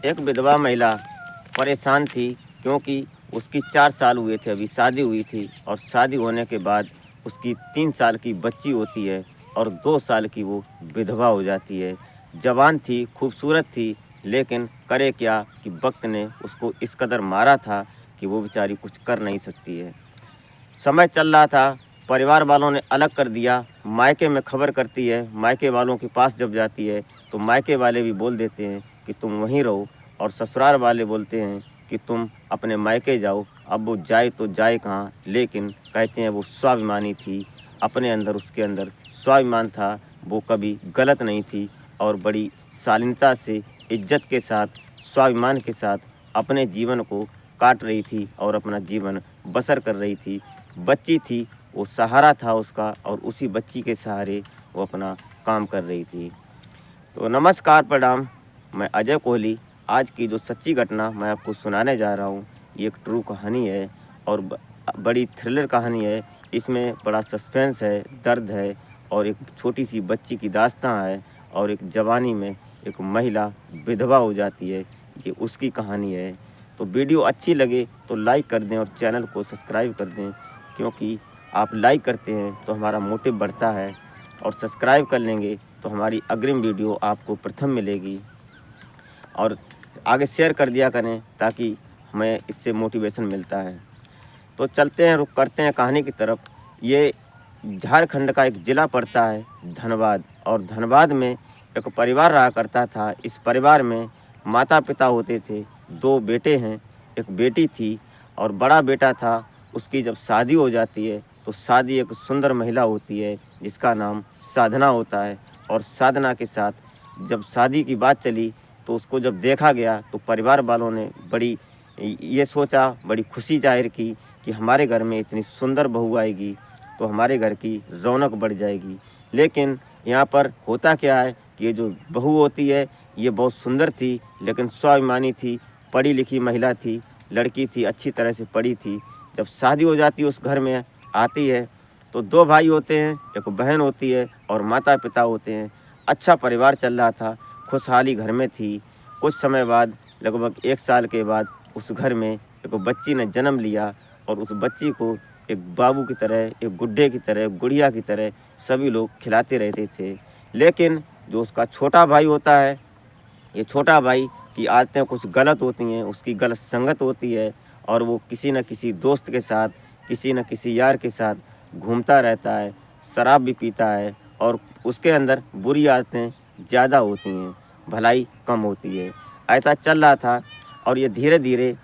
एक विधवा महिला परेशान थी क्योंकि उसकी 4 साल हुए थे, अभी शादी हुई थी और शादी होने के बाद उसकी 3 साल की बच्ची होती है और 2 साल की वो विधवा हो जाती है। जवान थी, खूबसूरत थी, लेकिन करे क्या कि वक्त ने उसको इस कदर मारा था कि वो बेचारी कुछ कर नहीं सकती है। समय चल रहा था, परिवार वालों ने अलग कर दिया, मायके में खबर करती है, मायके वालों के पास जब जाती है तो मायके वाले भी बोल देते हैं कि तुम वहीं रहो और ससुराल वाले बोलते हैं कि तुम अपने मायके जाओ। अब वो जाए तो जाए कहाँ, लेकिन कहते हैं वो स्वाभिमानी थी, अपने अंदर उसके अंदर स्वाभिमान था, वो कभी गलत नहीं थी और बड़ी शालीनता से, इज्जत के साथ, स्वाभिमान के साथ अपने जीवन को काट रही थी और अपना जीवन बसर कर रही थी। बच्ची थी, वो सहारा था उसका और उसी बच्ची के सहारे वो अपना काम कर रही थी। तो नमस्कार, प्रणाम, मैं अजय कोहली। आज की जो सच्ची घटना मैं आपको सुनाने जा रहा हूँ, ये एक ट्रू कहानी है और बड़ी थ्रिलर कहानी है। इसमें बड़ा सस्पेंस है, दर्द है और एक छोटी सी बच्ची की दास्तां है और एक जवानी में एक महिला विधवा हो जाती है, ये उसकी कहानी है। तो वीडियो अच्छी लगे तो लाइक कर दें और चैनल को सब्सक्राइब कर दें, क्योंकि आप लाइक करते हैं तो हमारा मोटिव बढ़ता है और सब्सक्राइब कर लेंगे तो हमारी अग्रिम वीडियो आपको प्रथम मिलेगी। और आगे शेयर कर दिया करें ताकि हमें इससे मोटिवेशन मिलता है। तो चलते हैं, रुक करते हैं कहानी की तरफ। ये झारखंड का एक ज़िला पड़ता है धनबाद, और धनबाद में एक परिवार रहा करता था। इस परिवार में माता पिता होते थे, 2 बेटे हैं, एक बेटी थी और बड़ा बेटा था। उसकी जब शादी हो जाती है तो शादी एक सुंदर महिला होती है जिसका नाम साधना होता है। और साधना के साथ जब शादी की बात चली तो उसको जब देखा गया तो परिवार वालों ने बड़ी ये सोचा, बड़ी खुशी जाहिर की कि हमारे घर में इतनी सुंदर बहू आएगी तो हमारे घर की रौनक बढ़ जाएगी। लेकिन यहाँ पर होता क्या है कि ये जो बहू होती है ये बहुत सुंदर थी, लेकिन स्वाभिमानी थी, पढ़ी लिखी महिला थी, लड़की थी, अच्छी तरह से पढ़ी थी। जब शादी हो जाती है, उस घर में आती है तो 2 भाई होते हैं, एक बहन होती है और माता पिता होते हैं। अच्छा परिवार चल रहा था, खुशहाली घर में थी। कुछ समय बाद, लगभग 1 साल के बाद, उस घर में एक बच्ची ने जन्म लिया और उस बच्ची को एक बाबू की तरह, एक गुड्डे की तरह, गुड़िया की तरह सभी लोग खिलाते रहते थे। लेकिन जो उसका छोटा भाई होता है, ये छोटा भाई की आदतें कुछ गलत होती हैं, उसकी गलत संगत होती है और वो किसी न किसी दोस्त के साथ, किसी न किसी यार के साथ घूमता रहता है, शराब भी पीता है और उसके अंदर बुरी आदतें ज़्यादा होती हैं, भलाई कम होती है। ऐसा चल रहा था और ये धीरे धीरे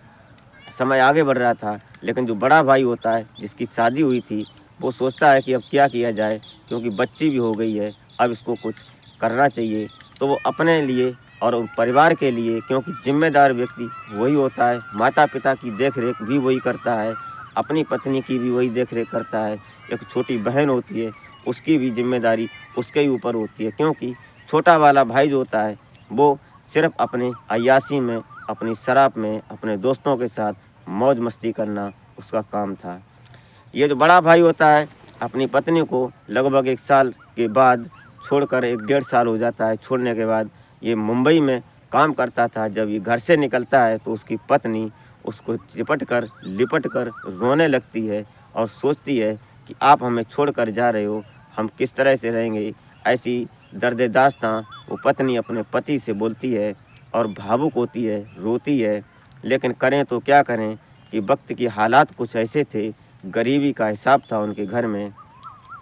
समय आगे बढ़ रहा था। लेकिन जो बड़ा भाई होता है, जिसकी शादी हुई थी, वो सोचता है कि अब क्या किया जाए, क्योंकि बच्ची भी हो गई है, अब इसको कुछ करना चाहिए। तो वो अपने लिए और उन परिवार के लिए, क्योंकि जिम्मेदार व्यक्ति वही होता है, माता पिता की देख रेख भी वही करता है, अपनी पत्नी की भी वही देख रेख करता है, एक छोटी बहन होती है उसकी भी जिम्मेदारी उसके ही ऊपर होती है, क्योंकि छोटा वाला भाई जो होता है वो सिर्फ अपने अय्याशी में, अपनी शराब में, अपने दोस्तों के साथ मौज मस्ती करना उसका काम था। ये जो बड़ा भाई होता है, अपनी पत्नी को लगभग 1 साल के बाद छोड़कर, 1 डेढ़ साल हो जाता है छोड़ने के बाद, ये मुंबई में काम करता था। जब ये घर से निकलता है तो उसकी पत्नी उसको चिपट कर, लिपट कर रोने लगती है और सोचती है कि आप हमें छोड़कर जा रहे हो, हम किस तरह से रहेंगे। ऐसी दर्द दास्तां वो पत्नी अपने पति से बोलती है और भावुक होती है, रोती है। लेकिन करें तो क्या करें कि वक्त की हालात कुछ ऐसे थे, गरीबी का हिसाब था उनके घर में,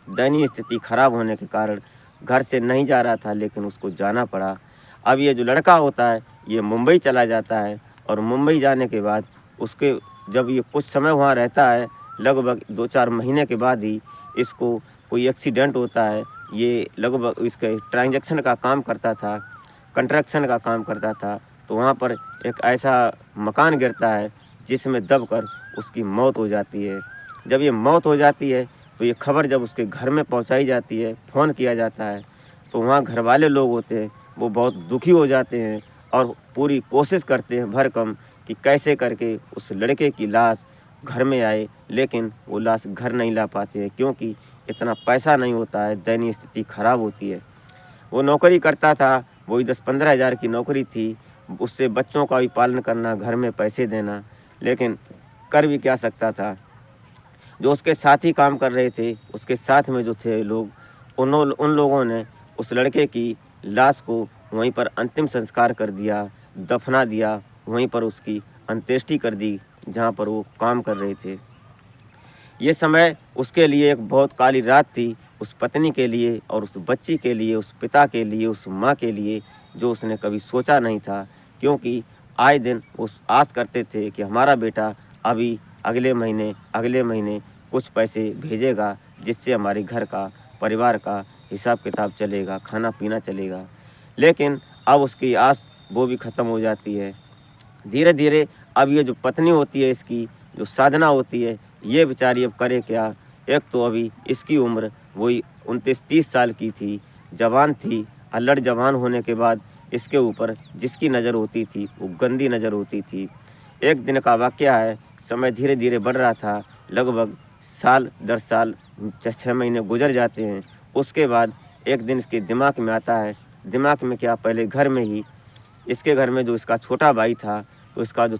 दयनीय स्थिति खराब होने के कारण घर से नहीं जा रहा था, लेकिन उसको जाना पड़ा। अब ये जो लड़का होता है ये मुंबई चला जाता है और मुंबई जाने के बाद उसके, जब ये कुछ समय वहाँ रहता है, लगभग 2-4 महीने के बाद ही इसको कोई एक्सीडेंट होता है। ये लगभग इसके ट्रांजैक्शन का काम करता था, कंस्ट्रक्शन का काम करता था, तो वहाँ पर एक ऐसा मकान गिरता है जिसमें दबकर उसकी मौत हो जाती है। जब ये मौत हो जाती है तो ये खबर जब उसके घर में पहुंचाई जाती है, फ़ोन किया जाता है, तो वहाँ घर वाले लोग होते हैं वो बहुत दुखी हो जाते हैं और पूरी कोशिश करते हैं भरकम कि कैसे करके उस लड़के की लाश घर में आए, लेकिन वो लाश घर नहीं ला पाते हैं, क्योंकि इतना पैसा नहीं होता है, दयनीय स्थिति खराब होती है। वो नौकरी करता था, वही 10-15 हज़ार की नौकरी थी उससे बच्चों का भी पालन करना, घर में पैसे देना, लेकिन कर भी क्या सकता था। जो उसके साथ ही काम कर रहे थे, उसके साथ में जो थे लोग, उन लोगों ने उस लड़के की लाश को वहीं पर अंतिम संस्कार कर दिया, दफना दिया, वहीं पर उसकी अंत्येष्टि कर दी जहाँ पर वो काम कर रहे थे। ये समय उसके लिए एक बहुत काली रात थी, उस पत्नी के लिए और उस बच्ची के लिए, उस पिता के लिए, उस माँ के लिए, जो उसने कभी सोचा नहीं था। क्योंकि आए दिन वो आस करते थे कि हमारा बेटा अभी अगले महीने कुछ पैसे भेजेगा, जिससे हमारे घर का, परिवार का हिसाब किताब चलेगा, खाना पीना चलेगा। लेकिन अब उसकी आस वो भी ख़त्म हो जाती है। धीरे धीरे अब ये जो पत्नी होती है इसकी, जो साधना होती है, ये बेचारी अब करे क्या। एक तो अभी इसकी उम्र वही 29-30 साल की थी, जवान थी। अल्लड़ जवान होने के बाद इसके ऊपर जिसकी नज़र होती थी वो गंदी नज़र होती थी। एक दिन का वाक़या है, समय धीरे धीरे बढ़ रहा था, लगभग साल दर साल 6 महीने गुजर जाते हैं। उसके बाद एक दिन इसके दिमाग में आता है, दिमाग में क्या, पहले घर में ही, इसके घर में जो इसका छोटा भाई था, तो इसका जो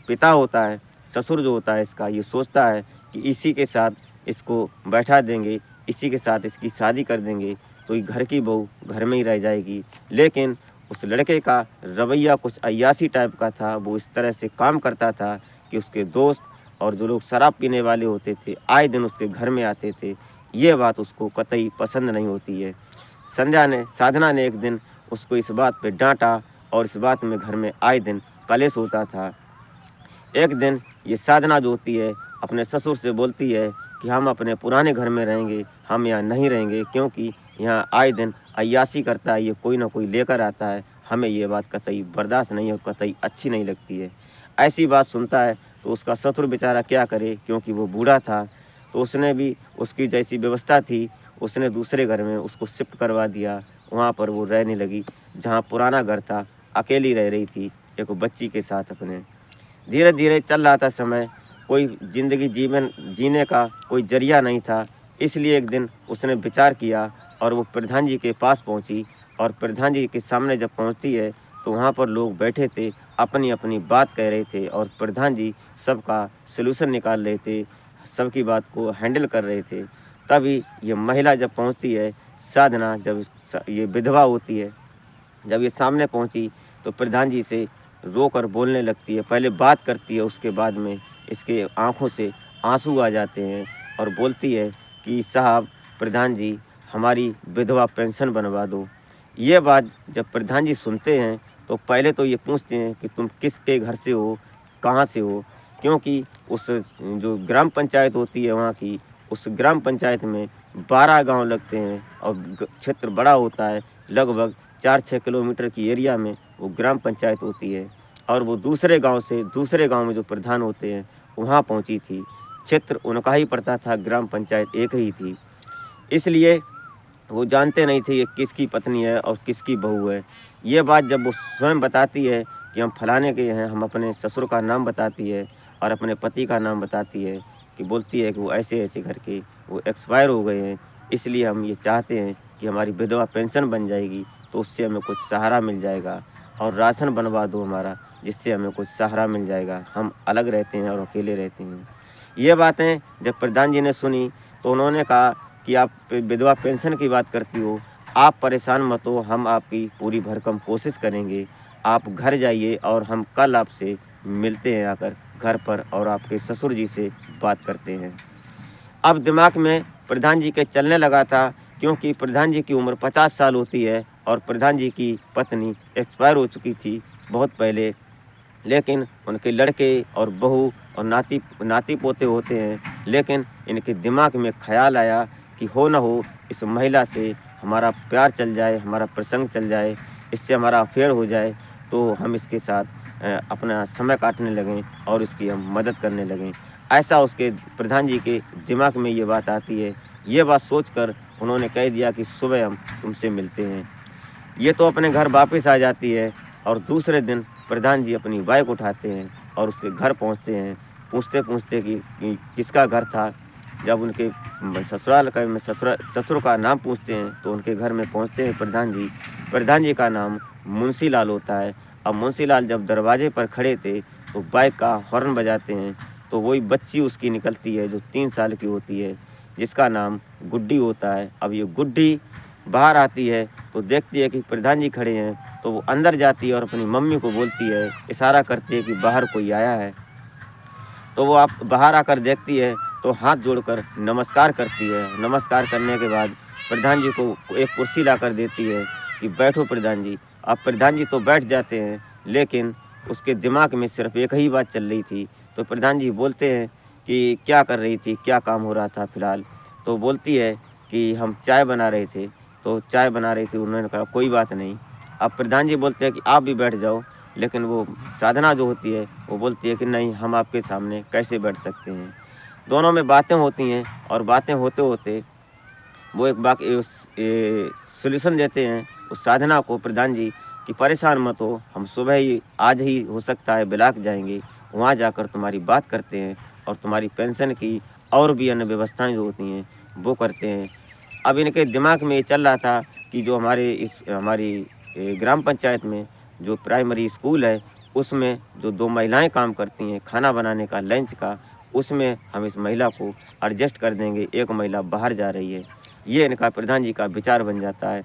पिता होता है, ससुर जो होता है इसका, ये सोचता है कि इसी के साथ इसको बैठा देंगे, इसी के साथ इसकी शादी कर देंगे, तो ये घर की बहू घर में ही रह जाएगी। लेकिन उस लड़के का रवैया कुछ अय्यासी टाइप का था। वो इस तरह से काम करता था कि उसके दोस्त और जो लोग शराब पीने वाले होते थे, आए दिन उसके घर में आते थे। ये बात उसको कतई पसंद नहीं होती है। साधना ने एक दिन उसको इस बात पे डांटा और इस बात में घर में आए दिन कलेश होता था। एक दिन ये साधना जो होती है अपने ससुर से बोलती है कि हम अपने पुराने घर में रहेंगे, हम यहाँ नहीं रहेंगे, क्योंकि यहाँ आए दिन अय्यासी करता है, ये कोई ना कोई लेकर आता है, हमें ये बात कतई बर्दाश्त नहीं है, कतई अच्छी नहीं लगती है। ऐसी बात सुनता है तो उसका ससुर बेचारा क्या करे, क्योंकि वो बूढ़ा था, तो उसने भी उसकी जैसी व्यवस्था थी, उसने दूसरे घर में उसको शिफ्ट करवा दिया। वहाँ पर वो रहने लगी जहाँ पुराना घर था, अकेली रह रही थी एक बच्ची के साथ अपने। धीरे धीरे चल रहा था समय, कोई ज़िंदगी जीने का कोई जरिया नहीं था। इसलिए एक दिन उसने विचार किया और वो प्रधान जी के पास पहुंची। और प्रधान जी के सामने जब पहुंचती है तो वहाँ पर लोग बैठे थे, अपनी अपनी बात कह रहे थे और प्रधान जी सबका सलूशन निकाल रहे थे, सबकी बात को हैंडल कर रहे थे। तभी ये महिला जब पहुंचती है, साधना, जब ये विधवा होती है, जब ये सामने पहुंची तो प्रधान जी से रोकर बोलने लगती है। पहले बात करती है, उसके बाद में इसके आंखों से आंसू आ जाते हैं और बोलती है कि साहब, प्रधान जी, हमारी विधवा पेंशन बनवा दो। ये बात जब प्रधान जी सुनते हैं तो पहले तो ये पूछते हैं कि तुम किसके घर से हो, कहाँ से हो, क्योंकि उस जो ग्राम पंचायत होती है वहाँ की, उस ग्राम पंचायत में 12 गांव लगते हैं और क्षेत्र बड़ा होता है। लगभग 4-6 किलोमीटर की एरिया में वो ग्राम पंचायत होती है। और वो दूसरे गांव में जो प्रधान होते हैं वहाँ पहुँची थी। क्षेत्र उनका ही पड़ता था, ग्राम पंचायत एक ही थी। इसलिए वो जानते नहीं थे ये किसकी पत्नी है और किसकी बहू है। ये बात जब वो स्वयं बताती है कि हम फलाने के हैं, हम अपने ससुर का नाम बताती है और अपने पति का नाम बताती है, कि बोलती है कि वो ऐसे ऐसे करके वो एक्सपायर हो गए हैं, इसलिए हम ये चाहते हैं कि हमारी विधवा पेंशन बन जाएगी, तो उससे हमें कुछ सहारा मिल जाएगा, और राशन बनवा दो हमारा, जिससे हमें कुछ सहारा मिल जाएगा, हम अलग रहते हैं और अकेले रहते हैं। ये बातें जब प्रधान जी ने सुनी तो उन्होंने कहा कि आप विधवा पेंशन की बात करती हो, आप परेशान मत हो, हम आपकी पूरी भरकम कोशिश करेंगे। आप घर जाइए और हम कल आपसे मिलते हैं आकर घर पर, और आपके ससुर जी से बात करते हैं। अब दिमाग में प्रधान जी के चलने लगा था, क्योंकि प्रधान जी की उम्र 50 साल होती है और प्रधान जी की पत्नी एक्सपायर हो चुकी थी बहुत पहले। लेकिन उनके लड़के और बहू और नाती पोते होते हैं। लेकिन इनके दिमाग में ख़्याल आया कि हो ना हो इस महिला से हमारा प्यार चल जाए, हमारा प्रसंग चल जाए, इससे हमारा अफेयर हो जाए, तो हम इसके साथ अपना समय काटने लगें और इसकी हम मदद करने लगें। ऐसा उसके प्रधान जी के दिमाग में ये बात आती है। ये बात सोचकर उन्होंने कह दिया कि सुबह हम तुमसे मिलते हैं। ये तो अपने घर वापस आ जाती है और दूसरे दिन प्रधान जी अपनी बाइक उठाते हैं और उसके घर पहुंचते हैं। पूछते पूछते कि किसका घर था। जब उनके ससुराल का ससुर का नाम पूछते हैं तो उनके घर में पहुंचते हैं प्रधान जी। प्रधान जी का नाम मुंशी लाल होता है अब मुंशीलाल जब दरवाजे पर खड़े थे तो बाइक का हॉर्न बजाते हैं, तो वही बच्ची उसकी निकलती है जो 3 साल की होती है, जिसका नाम गुड्डी होता है। अब ये गुड्डी बाहर आती है तो देखती है कि प्रधान जी खड़े हैं, तो वो अंदर जाती है और अपनी मम्मी को बोलती है, इशारा करती है कि बाहर कोई आया है। तो वो आप बाहर आकर देखती है तो हाथ जोड़कर नमस्कार करती है। नमस्कार करने के बाद प्रधान जी को एक कुर्सी लाकर देती है कि बैठो प्रधान जी। अब प्रधान जी तो बैठ जाते हैं, लेकिन उसके दिमाग में सिर्फ एक ही बात चल रही थी। तो प्रधान जी बोलते हैं कि क्या कर रही थी, क्या काम हो रहा था फ़िलहाल? तो बोलती है कि हम चाय बना रहे थे। तो चाय बना रही थी, उन्होंने कहा कोई बात नहीं। अब प्रधान जी बोलते हैं कि आप भी बैठ जाओ, लेकिन वो साधना जो होती है वो बोलती है कि नहीं, हम आपके सामने कैसे बैठ सकते हैं। दोनों में बातें होती हैं और बातें होते होते वो एक सॉल्यूशन देते हैं उस साधना को प्रधान जी कि परेशान मत हो, हम सुबह ही आज ही हो सकता है ब्लॉक जाएंगे, वहाँ जाकर तुम्हारी बात करते हैं और तुम्हारी पेंशन की और भी अन्य व्यवस्थाएं जो होती हैं वो करते हैं। अब इनके दिमाग में ये चल रहा था कि जो हमारी ग्राम पंचायत में जो प्राइमरी स्कूल है, उसमें जो 2 महिलाएं काम करती हैं खाना बनाने का, लंच का, उसमें हम इस महिला को एडजस्ट कर देंगे, एक महिला बाहर जा रही है। ये इनका प्रधान जी का विचार बन जाता है।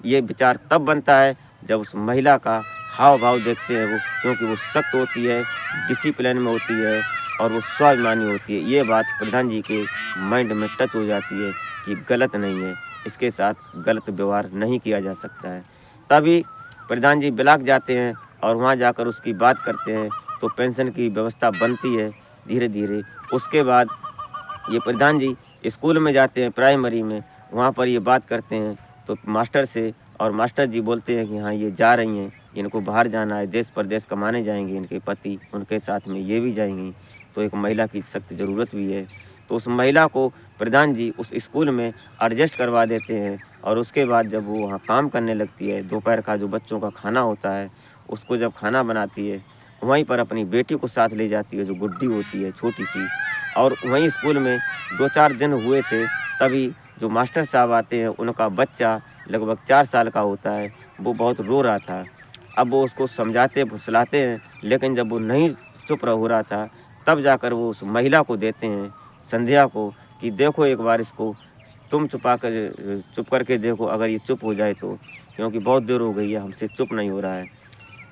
ये विचार तब बनता है जब उस महिला का हाव भाव देखते हैं वो, क्योंकि वो सख्त होती है, डिसिप्लिन में होती है और वो स्वाभिमानी होती है। ये बात प्रधान जी के माइंड में टच हो जाती है कि गलत नहीं है, इसके साथ गलत व्यवहार नहीं किया जा सकता है। तभी प्रधान जी ब्लॉक जाते हैं और वहाँ जाकर उसकी बात करते हैं, तो पेंशन की व्यवस्था बनती है धीरे धीरे। उसके बाद ये प्रधान जी स्कूल में जाते हैं प्राइमरी में, वहाँ पर ये बात करते हैं तो मास्टर से, और मास्टर जी बोलते हैं कि हाँ ये जा रही हैं, इनको बाहर जाना है, देश परदेश कमाने जाएंगे, इनके पति उनके साथ में ये भी जाएंगी, तो एक महिला की सख्त ज़रूरत भी है। तो उस महिला को प्रधान जी उस स्कूल में एडजस्ट करवा देते हैं और उसके बाद जब वो वहाँ काम करने लगती है, दोपहर का जो बच्चों का खाना होता है उसको जब खाना बनाती है, वहीं पर अपनी बेटी को साथ ले जाती है जो गुड्डी होती है छोटी सी। और वहीं स्कूल में 2-4 दिन हुए थे, तभी जो मास्टर साहब आते हैं, उनका बच्चा लगभग 4 साल का होता है, वो बहुत रो रहा था। अब वो उसको समझाते फुसलाते हैं, लेकिन जब वो नहीं चुप हो रहा था, तब जाकर वो उस महिला को देते हैं, संध्या को, कि देखो एक बार इसको तुम चुप करके देखो, अगर ये चुप हो जाए क्योंकि बहुत देर हो गई है, हमसे चुप नहीं हो रहा है।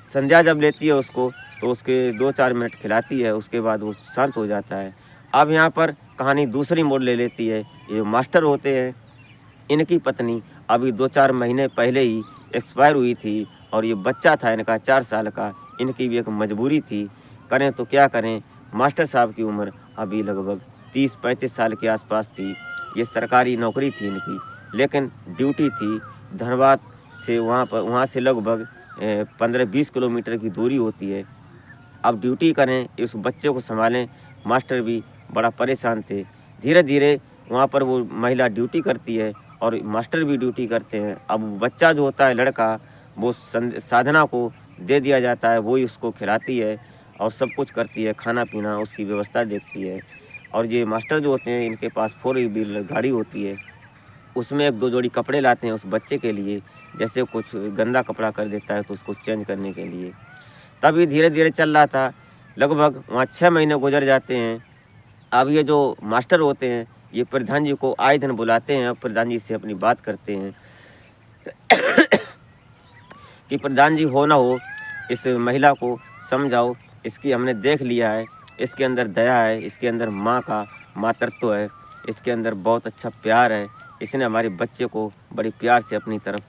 संध्या जब लेती है उसको, तो उसके 2-4 मिनट खिलाती है, उसके बाद वो शांत हो जाता है। अब यहाँ पर कहानी दूसरी मोड़ ले लेती है। ये मास्टर होते हैं, इनकी पत्नी अभी 2-4 महीने पहले ही एक्सपायर हुई थी और ये बच्चा था इनका 4 साल का। इनकी भी एक मजबूरी थी, करें तो क्या करें। मास्टर साहब की उम्र अभी लगभग 30-35 साल के आसपास थी। ये सरकारी नौकरी थी इनकी, लेकिन ड्यूटी थी धनबाद से, वहाँ से लगभग 15-20 किलोमीटर की दूरी होती है। अब ड्यूटी करें, इस बच्चे को संभालें, मास्टर भी बड़ा परेशान थे। धीरे धीरे वहाँ पर वो महिला ड्यूटी करती है और मास्टर भी ड्यूटी करते हैं। अब बच्चा जो होता है लड़का, वो साधना को दे दिया जाता है, वही उसको खिलाती है और सब कुछ करती है, खाना पीना उसकी व्यवस्था देखती है। और ये मास्टर जो होते हैं, इनके पास 4 व्हीलर गाड़ी होती है, उसमें 1-2 जोड़ी कपड़े लाते हैं उस बच्चे के लिए, जैसे कुछ गंदा कपड़ा कर देता है तो उसको चेंज करने के लिए। तभी धीरे धीरे चल रहा था, लगभग वहाँ 6 महीने गुजर जाते हैं। अब ये जो मास्टर होते हैं, ये प्रधान जी को आए दिन बुलाते हैं और प्रधान जी से अपनी बात करते हैं कि प्रधान जी हो ना हो, इस महिला को समझाओ, इसकी हमने देख लिया है, इसके अंदर दया है, इसके अंदर माँ का मातृत्व है, इसके अंदर बहुत अच्छा प्यार है, इसने हमारे बच्चे को बड़ी प्यार से अपनी तरफ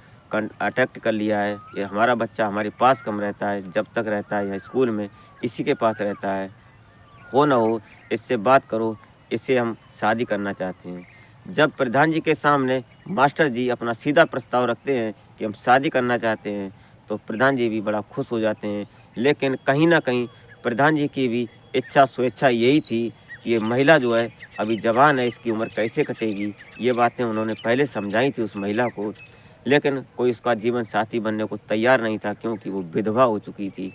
अट्रैक्ट कर लिया है। ये हमारा बच्चा हमारे पास कम रहता है, जब तक रहता है यहाँ स्कूल में इसी के पास रहता है, हो ना हो इससे बात करो, इससे हम शादी करना चाहते हैं। जब प्रधान जी के सामने मास्टर जी अपना सीधा प्रस्ताव रखते हैं कि हम शादी करना चाहते हैं, तो प्रधान जी भी बड़ा खुश हो जाते हैं। लेकिन कहीं ना कहीं प्रधान जी की भी इच्छा स्वेच्छा यही थी कि ये महिला जो है अभी जवान है, इसकी उम्र कैसे कटेगी, ये बातें उन्होंने पहले समझाई थी उस महिला को, लेकिन कोई उसका जीवन साथी बनने को तैयार नहीं था, क्योंकि वो विधवा हो चुकी थी।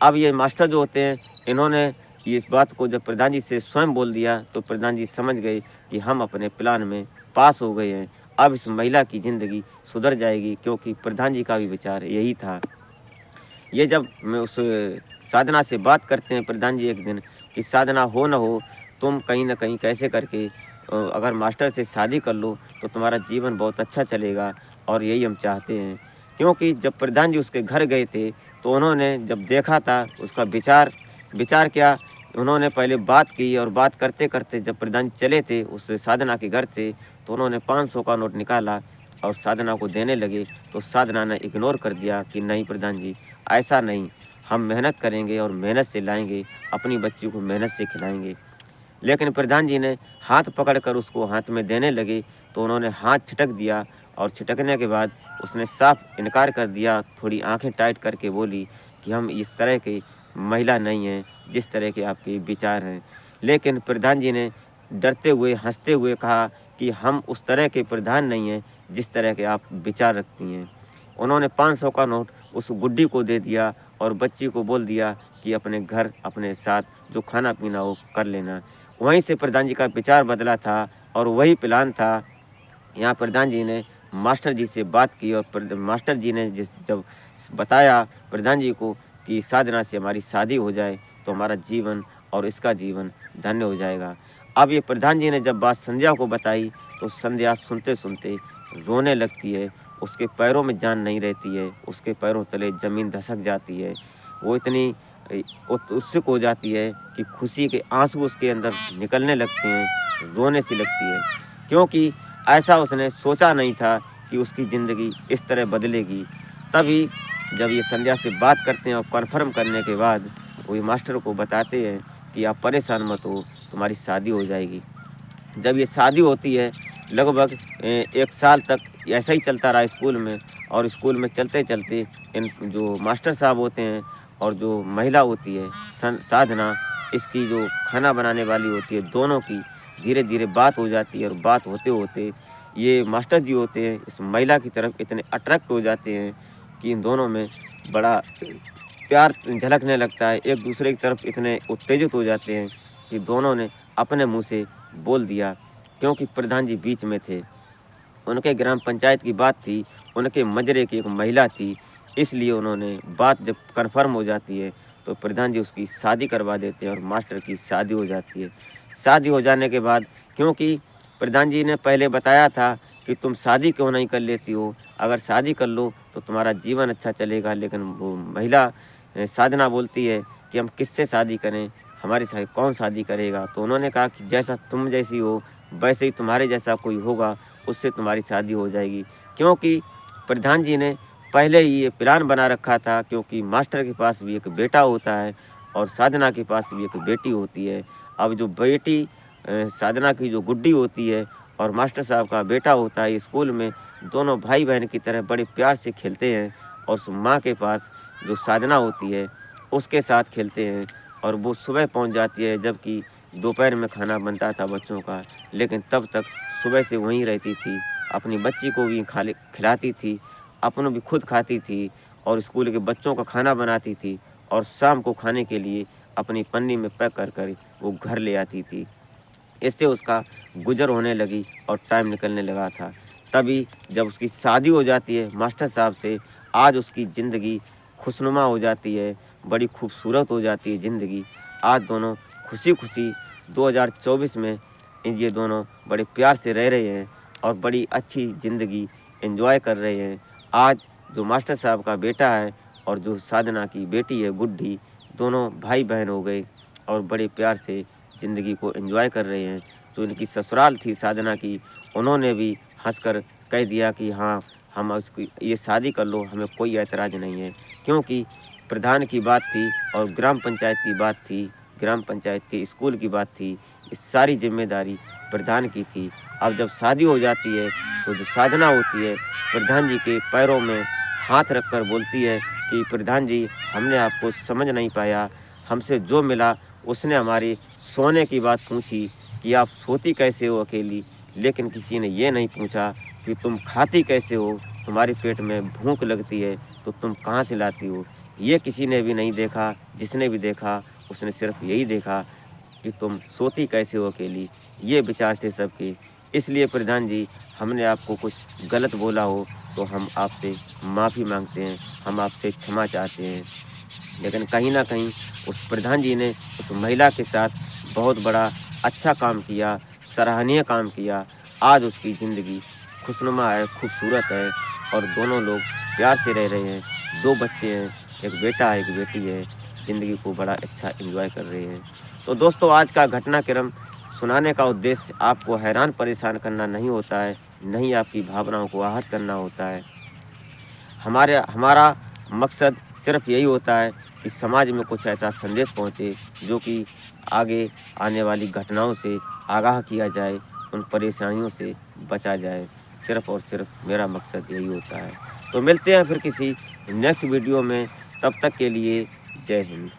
अब ये मास्टर जो होते हैं, इन्होंने इस बात को जब प्रधान जी से स्वयं बोल दिया, तो प्रधान जी समझ गए कि हम अपने प्लान में पास हो गए हैं, अब इस महिला की ज़िंदगी सुधर जाएगी, क्योंकि प्रधान जी का भी विचार यही था। ये जब मैं उस साधना से बात करते हैं प्रधान जी एक दिन कि साधना हो न हो, तुम कहीं न कहीं कैसे करके अगर मास्टर से शादी कर लो तो तुम्हारा जीवन बहुत अच्छा चलेगा और यही हम चाहते हैं। क्योंकि जब प्रधान जी उसके घर गए थे तो उन्होंने जब देखा था उसका विचार विचार क्या, उन्होंने पहले बात की और बात करते-करते जब प्रधान जी चले थे उस साधना के घर से तो उन्होंने 500 का नोट निकाला और साधना को देने लगे। तो साधना ने इग्नोर कर दिया कि नहीं प्रधान जी, ऐसा नहीं, हम मेहनत करेंगे और मेहनत से लाएँगे, अपनी बच्ची को मेहनत से खिलाएँगे। लेकिन प्रधान जी ने हाथ पकड़कर उसको हाथ में देने लगे तो उन्होंने हाथ छिटक दिया और छिटकने के बाद उसने साफ इनकार कर दिया, थोड़ी आंखें टाइट करके बोली कि हम इस तरह की महिला नहीं हैं जिस तरह के आपके विचार हैं। लेकिन प्रधान जी ने डरते हुए हंसते हुए कहा कि हम उस तरह के प्रधान नहीं हैं जिस तरह के आप विचार रखती हैं। उन्होंने 500 का नोट उस गुड्डी को दे दिया और बच्ची को बोल दिया कि अपने घर अपने साथ जो खाना पीना हो कर लेना। वहीं से प्रधान जी का विचार बदला था और वही प्लान था। यहाँ प्रधान जी ने मास्टर जी से बात की और मास्टर जी ने जब बताया प्रधान जी को कि साधना से हमारी शादी हो जाए तो हमारा जीवन और इसका जीवन धन्य हो जाएगा। अब ये प्रधान जी ने जब बात संध्या को बताई तो संध्या सुनते-सुनते रोने लगती है। उसके पैरों में जान नहीं रहती है, उसके पैरों तले ज़मीन धसक जाती है। वो इतनी उत्सुक हो जाती है कि खुशी के आंसू उसके अंदर निकलने लगते हैं, रोने सी लगती है। क्योंकि ऐसा उसने सोचा नहीं था कि उसकी ज़िंदगी इस तरह बदलेगी। तभी जब ये संध्या से बात करते हैं और कन्फर्म करने के बाद वो ये मास्टर को बताते हैं कि आप परेशान मत हो, तुम्हारी शादी हो जाएगी। जब ये शादी होती है लगभग 1 साल तक ऐसा ही चलता रहा स्कूल में और स्कूल में चलते-चलते इन जो मास्टर साहब होते हैं और जो महिला होती है साधना, इसकी जो खाना बनाने वाली होती है, दोनों की धीरे-धीरे बात हो जाती है और बात होते-होते ये मास्टर जी होते हैं इस महिला की तरफ इतने अट्रैक्ट हो जाते हैं कि इन दोनों में बड़ा प्यार झलकने लगता है। एक दूसरे की तरफ इतने उत्तेजित हो जाते हैं कि दोनों ने अपने मुँह से बोल दिया। क्योंकि प्रधान जी बीच में थे, उनके ग्राम पंचायत की बात थी, उनके मजरे की एक महिला थी, इसलिए उन्होंने बात जब कन्फर्म हो जाती है तो प्रधान जी उसकी शादी करवा देते हैं और मास्टर की शादी हो जाती है। शादी हो जाने के बाद क्योंकि प्रधान जी ने पहले बताया था कि तुम शादी क्यों नहीं कर लेती हो, अगर शादी कर लो तो तुम्हारा जीवन अच्छा चलेगा। लेकिन वो महिला साधना बोलती है कि हम किससे शादी करें, हमारे साथ कौन शादी करेगा। तो उन्होंने कहा कि जैसा तुम जैसी हो वैसे ही तुम्हारे जैसा कोई होगा, उससे तुम्हारी शादी हो जाएगी। क्योंकि प्रधान जी ने पहले ही ये प्लान बना रखा था, क्योंकि मास्टर के पास भी एक बेटा होता है और साधना के पास भी एक बेटी होती है। अब जो बेटी साधना की जो गुड्डी होती है और मास्टर साहब का बेटा होता है, स्कूल में दोनों भाई बहन की तरह बड़े प्यार से खेलते हैं और उस माँ के पास जो साधना होती है उसके साथ खेलते हैं और वो सुबह पहुँच जाती है, जबकि दोपहर में खाना बनता था बच्चों का। लेकिन तब तक सुबह से वहीं रहती थी, अपनी बच्ची को भी खिलाती थी, अपनों भी खुद खाती थी और स्कूल के बच्चों का खाना बनाती थी और शाम को खाने के लिए अपनी पन्नी में पैक कर कर वो घर ले आती थी। इससे उसका गुज़र होने लगी और टाइम निकलने लगा था। तभी जब उसकी शादी हो जाती है मास्टर साहब से, आज उसकी ज़िंदगी खुशनुमा हो जाती है, बड़ी खूबसूरत हो जाती है ज़िंदगी। आज दोनों खुशी-खुशी 2024 में ये दोनों बड़े प्यार से रह रहे हैं और बड़ी अच्छी ज़िंदगी एन्जॉय कर रहे हैं। आज जो मास्टर साहब का बेटा है और जो साधना की बेटी है गुड्डी, दोनों भाई-बहन हो गए और बड़े प्यार से ज़िंदगी को एंजॉय कर रहे हैं। जो इनकी ससुराल थी साधना की, उन्होंने भी हँसकर कह दिया कि हाँ, हम उसकी ये शादी कर लो, हमें कोई ऐतराज़ नहीं है। क्योंकि प्रधान की बात थी और ग्राम पंचायत की बात थी, ग्राम पंचायत के स्कूल की बात थी, ये सारी ज़िम्मेदारी प्रधान की थी। अब जब शादी हो जाती है तो जो साधना होती है प्रधान जी के पैरों में हाथ रखकर बोलती है कि प्रधान जी, हमने आपको समझ नहीं पाया, हमसे जो मिला उसने हमारे सोने की बात पूछी कि आप सोती कैसे हो अकेली, लेकिन किसी ने ये नहीं पूछा कि तुम खाती कैसे हो, तुम्हारे पेट में भूख लगती है तो तुम कहाँ से लाती हो। ये किसी ने भी नहीं देखा, जिसने भी देखा उसने सिर्फ यही देखा कि तुम सोती कैसे हो अकेली। ये विचार थे सबके। इसलिए प्रधान जी, हमने आपको कुछ गलत बोला हो तो हम आपसे माफ़ी मांगते हैं, हम आपसे क्षमा चाहते हैं। लेकिन कहीं न कहीं उस प्रधान जी ने उस महिला के साथ बहुत बड़ा अच्छा काम किया, सराहनीय काम किया। आज उसकी ज़िंदगी खुशनुमा है, खूबसूरत है और दोनों लोग प्यार से रह रहे हैं। 2 बच्चे हैं, एक बेटा है, एक बेटी है। ज़िंदगी को बड़ा अच्छा एन्जॉय कर रहे हैं। तो दोस्तों, आज का घटनाक्रम सुनाने का उद्देश्य आपको हैरान परेशान करना नहीं होता है, ना ही आपकी भावनाओं को आहत करना होता है। हमारा मकसद सिर्फ यही होता है कि समाज में कुछ ऐसा संदेश पहुँचे जो कि आगे आने वाली घटनाओं से आगाह किया जाए, उन परेशानियों से बचा जाए। सिर्फ और सिर्फ मेरा मकसद यही होता है। तो मिलते हैं फिर किसी नेक्स्ट वीडियो में, तब तक के लिए जय हिंद।